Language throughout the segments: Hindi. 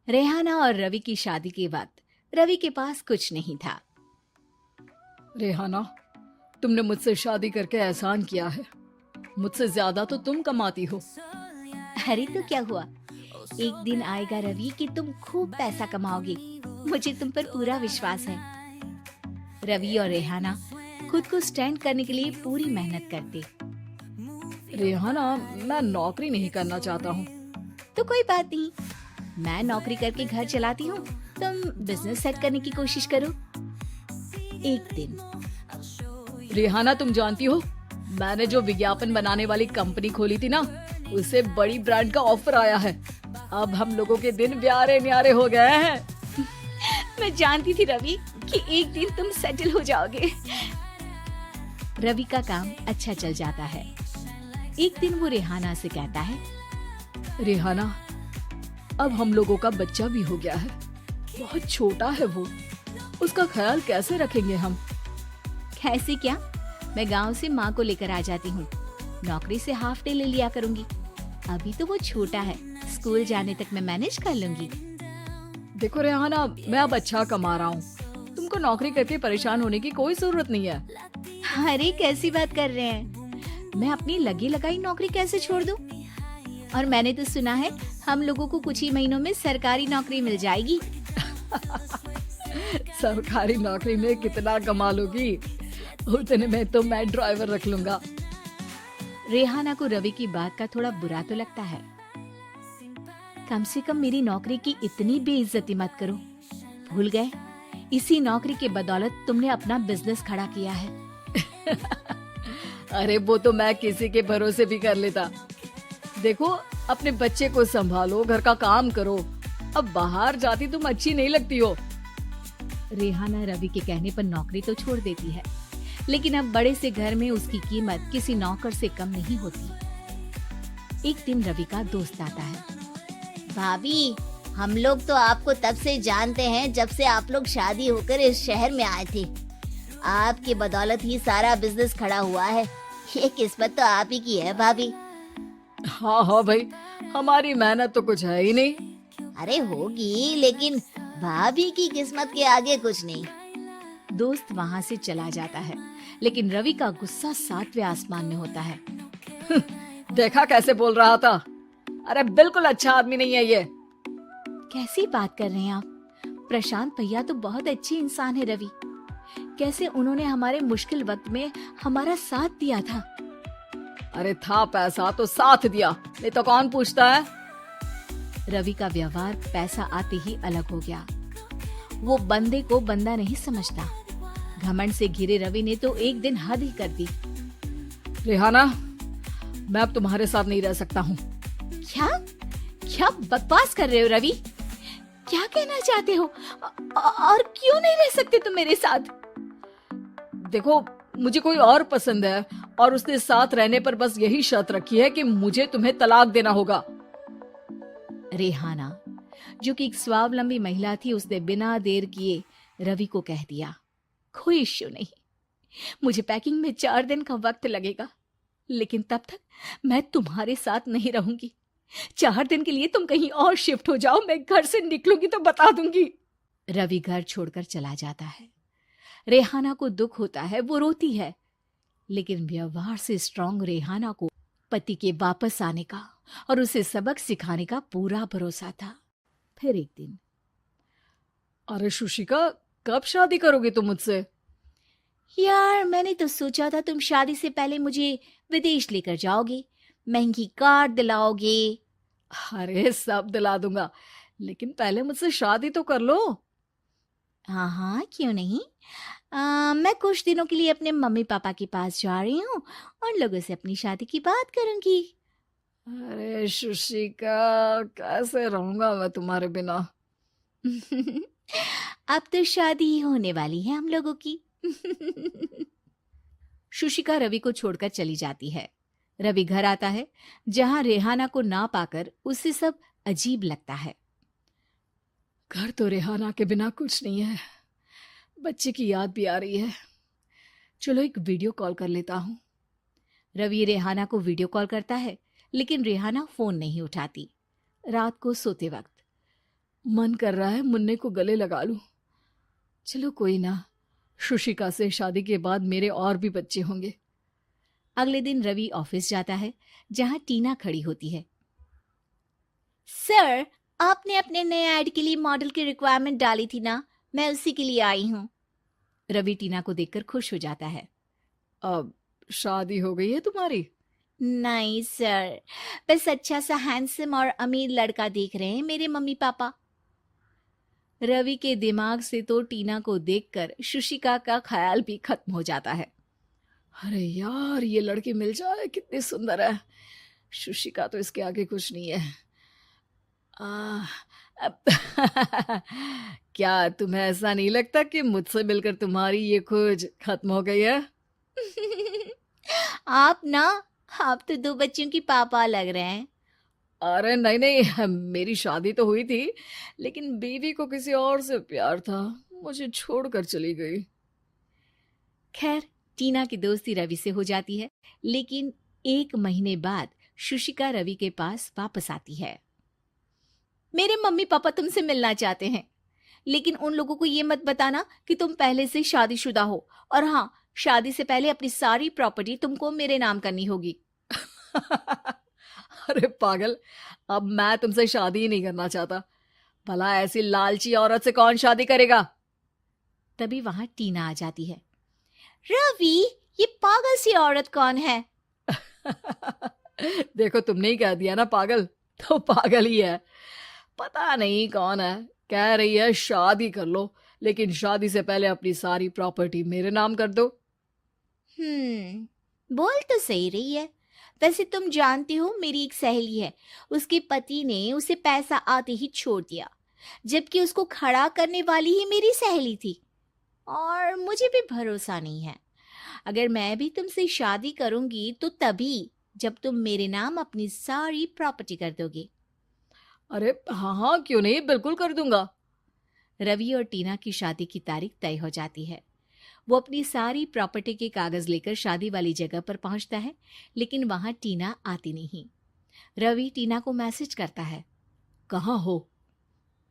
रेहाना और रवि की शादी के वक्त रवि के पास कुछ नहीं था। रेहाना, तुमने मुझसे शादी करके एहसान किया है। मुझसे ज्यादा तो तुम कमाती हो। अरे तो क्या हुआ, एक दिन आएगा रवि कि तुम खूब पैसा कमाओगे। मुझे तुम पर पूरा विश्वास है। रवि और रेहाना खुद को स्टैंड करने के लिए पूरी मेहनत करते। रेहाना, मैं नौकरी नहीं करना चाहता हूँ। तो कोई बात नहीं, मैं नौकरी करके घर चलाती हूँ, तुम बिजनेस सेट करने की कोशिश करो। एक दिन रेहाना, तुम जानती हो, मैंने जो विज्ञापन बनाने वाली कंपनी खोली थी ना, उसे बड़ी ब्रांड का ऑफर आया है। अब हम लोगों के दिन प्यारे न्यारे हो गए हैं। मैं जानती थी रवि कि एक दिन तुम सेटल हो जाओगे। रवि का काम अच्छा चल जाता है। एक दिन वो रेहाना से कहता है, रेहाना, अब हम लोगों का बच्चा भी हो गया है। बहुत छोटा है वो, उसका ख्याल कैसे रखेंगे हम? कैसे क्या, मैं गांव से माँ को लेकर आ जाती हूँ। नौकरी से हाफ डे ले लिया करूंगी। अभी तो वो छोटा है, स्कूल जाने तक मैं मैनेज कर लूंगी। देखो रेहाना, मैं अब अच्छा कमा रहा हूँ। तुमको नौकरी करके परेशान होने की कोई जरूरत नहीं है। अरे कैसी बात कर रहे हैं, मैं अपनी लगी लगाई नौकरी कैसे छोड़ दूं? और मैंने तो सुना है हम लोगों को कुछ ही महीनों में सरकारी नौकरी मिल जाएगी। सरकारी नौकरी में कितना कमा लोगी? उतने में तो मैं ड्राइवर रख लूंगा। रेहाना को रवि की बात का थोड़ा बुरा तो लगता है। कम से कम मेरी नौकरी की इतनी बेइज्जती मत करो। भूल गए, इसी नौकरी के बदौलत तुमने अपना बिजनेस खड़ा किया है। अरे वो तो मैं किसी के भरोसे भी कर लेता। देखो, अपने बच्चे को संभालो, घर का काम करो। अब बाहर जाती तुम अच्छी नहीं लगती हो। रेहाना रवि के कहने पर नौकरी तो छोड़ देती है, लेकिन अब बड़े से घर में उसकी कीमत किसी नौकर से कम नहीं होती। एक दिन रवि का दोस्त आता है। भाभी, हम लोग तो आपको तब से जानते हैं जब से आप लोग शादी होकर इस शहर में आए थे। आपकी बदौलत ही सारा बिजनेस खड़ा हुआ है। ये किस्मत तो आप ही की है भाभी। हाँ हाँ भाई, हमारी मेहनत तो कुछ है ही नहीं। अरे होगी, लेकिन भाभी की किस्मत के आगे कुछ नहीं। दोस्त वहाँ से चला जाता है, लेकिन रवि का गुस्सा 7वें आसमान में होता है। देखा कैसे बोल रहा था? अरे बिल्कुल अच्छा आदमी नहीं है ये। कैसी बात कर रहे हैं आप? प्रशांत भैया तो बहुत अच्छे इंसान है रवि। कैसे उन्होंने हमारे मुश्किल वक्त में हमारा साथ दिया था। अरे था पैसा तो साथ दिया, नहीं तो कौन पूछता है? रवि का व्यवहार पैसा आते ही अलग हो गया। वो बंदे को बंदा नहीं समझता। घमंड से घिरे रवि ने तो एक दिन हद ही कर दी। रेहाना, मैं अब तुम्हारे साथ नहीं रह सकता हूँ। क्या क्या बकवास कर रहे हो रवि? क्या कहना चाहते हो? और क्यों नहीं रह सकते तुम मेरे साथ? देखो, मुझे कोई और पसंद है और उसने साथ रहने पर बस यही शर्त रखी है कि मुझे तुम्हें तलाक देना होगा। रेहाना, जो कि एक स्वावलंबी महिला थी, उसने बिना देर किए रवि को कह दिया, कोई इश्यू नहीं, मुझे पैकिंग में 4 दिन का वक्त लगेगा, लेकिन तब तक मैं तुम्हारे साथ नहीं रहूंगी। 4 दिन के लिए तुम कहीं और शिफ्ट हो जाओ, मैं घर से निकलूंगी तो बता दूंगी। रवि घर छोड़कर चला जाता है। रेहाना को दुख होता है, वो रोती है, लेकिन व्यवहार से स्ट्रांग रेहाना को पति के वापस आने का और उसे सबक सिखाने का पूरा भरोसा था। फिर एक दिन, अरे शुशिका, कब शादी करोगे तुम मुझसे? यार, मैंने तो सोचा था तुम शादी से पहले मुझे विदेश लेकर जाओगे, महंगी कार दिलाओगे। अरे सब दिला दूंगा, लेकिन पहले मुझसे शादी तो कर लो। हाँ हाँ, क्यों नहीं। मैं कुछ दिनों के लिए अपने मम्मी पापा के पास जा रही हूँ और लोगों से अपनी शादी की बात करूंगी। अरे शुशिका, कैसे रहूंगा मैं तुम्हारे बिना? अब तो शादी ही होने वाली है हम लोगों की। शुशिका रवि को छोड़कर चली जाती है। रवि घर आता है, जहां रेहाना को ना पाकर उसे सब अजीब लगता है। घर तो रेहाना के बिना कुछ नहीं है। बच्चे की याद भी आ रही है। चलो एक वीडियो कॉल कर लेता हूँ। रवि रेहाना को वीडियो कॉल करता है, लेकिन रेहाना फोन नहीं उठाती। रात को सोते वक्त मन कर रहा है मुन्ने को गले लगा लूं। चलो कोई ना, शुशिका से शादी के बाद मेरे और भी बच्चे होंगे। अगले दिन रवि ऑफिस जाता है, जहां टीना खड़ी होती है। सर, आपने अपने नए ऐड के लिए मॉडल की रिक्वायरमेंट डाली थी ना, मैं उसी के लिए आई हूँ। रवि टीना को देखकर खुश हो जाता है। अब शादी हो गई है तुम्हारी? नहीं सर, बस अच्छा सा हैंडसम और अमीर लड़का देख रहे हैं मेरे मम्मी पापा। रवि के दिमाग से तो टीना को देखकर शुशिका का ख्याल भी खत्म हो जाता है। अरे यार, ये लड़की मिल जाए कितनी सुंदर है। शुशिका तो इसके आगे कुछ नहीं है। अब क्या तुम्हें ऐसा नहीं लगता कि मुझसे मिलकर तुम्हारी ये खोज खत्म हो गई है? आप तो 2 बच्चों की पापा लग रहे हैं। अरे नहीं नहीं, मेरी शादी तो हुई थी, लेकिन बीवी को किसी और से प्यार था, मुझे छोड़कर चली गई। खैर, टीना की दोस्ती रवि से हो जाती है, लेकिन 1 महीने बाद शुशिका रवि के पास वापस आती है। मेरे मम्मी पापा तुमसे मिलना चाहते हैं, लेकिन उन लोगों को ये मत बताना कि तुम पहले से शादीशुदा हो, और हाँ, शादी से पहले अपनी सारी प्रॉपर्टी तुमको मेरे नाम करनी होगी। अरे पागल, अब मैं तुमसे शादी ही नहीं करना चाहता। भला ऐसी लालची औरत से कौन शादी करेगा? तभी वहां टीना आ जाती है। रवि, ये पागल सी औरत कौन है? देखो, तुमने ही कह दिया ना पागल, तो पागल ही है। पता नहीं कौन है, कह रही है शादी कर लो, लेकिन शादी से पहले अपनी सारी प्रॉपर्टी मेरे नाम कर दो। बोल तो सही रही है। वैसे तुम जानती हो, मेरी एक सहेली है, उसके पति ने उसे पैसा आते ही छोड़ दिया, जबकि उसको खड़ा करने वाली ही मेरी सहेली थी। और मुझे भी भरोसा नहीं है। अगर मैं भी तुमसे शादी करूंगी तो तभी जब तुम मेरे नाम अपनी सारी प्रॉपर्टी कर दोगे। अरे हाँ हाँ, क्यों नहीं, बिल्कुल कर दूंगा। रवि और टीना की शादी की तारीख तय हो जाती है। वो अपनी सारी प्रॉपर्टी के कागज लेकर शादी वाली जगह पर पहुंचता है, लेकिन वहां टीना आती नहीं। रवि टीना को मैसेज करता है। कहाँ हो?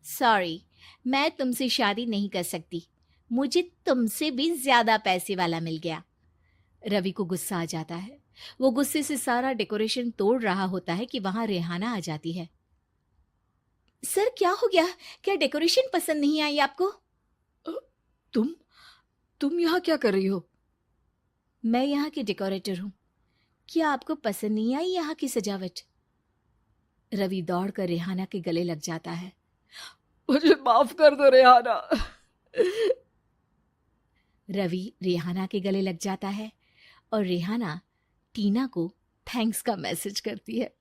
सॉरी, मैं तुमसे शादी नहीं कर सकती, मुझे तुमसे भी ज्यादा पैसे वाला मिल गया। रवि को गुस्सा आ जाता है। वो गुस्से से सारा डेकोरेशन तोड़ रहा होता है कि वहां रेहाना आ जाती है। सर, क्या हो गया? क्या डेकोरेशन पसंद नहीं आई आपको? तुम यहाँ क्या कर रही हो? मैं यहाँ की डेकोरेटर हूँ। क्या आपको पसंद नहीं आई यहाँ की सजावट? रवि दौड़कर रेहाना के गले लग जाता है। मुझे माफ कर दो रेहाना। रवि रेहाना के गले लग जाता है और रेहाना टीना को थैंक्स का मैसेज करती है।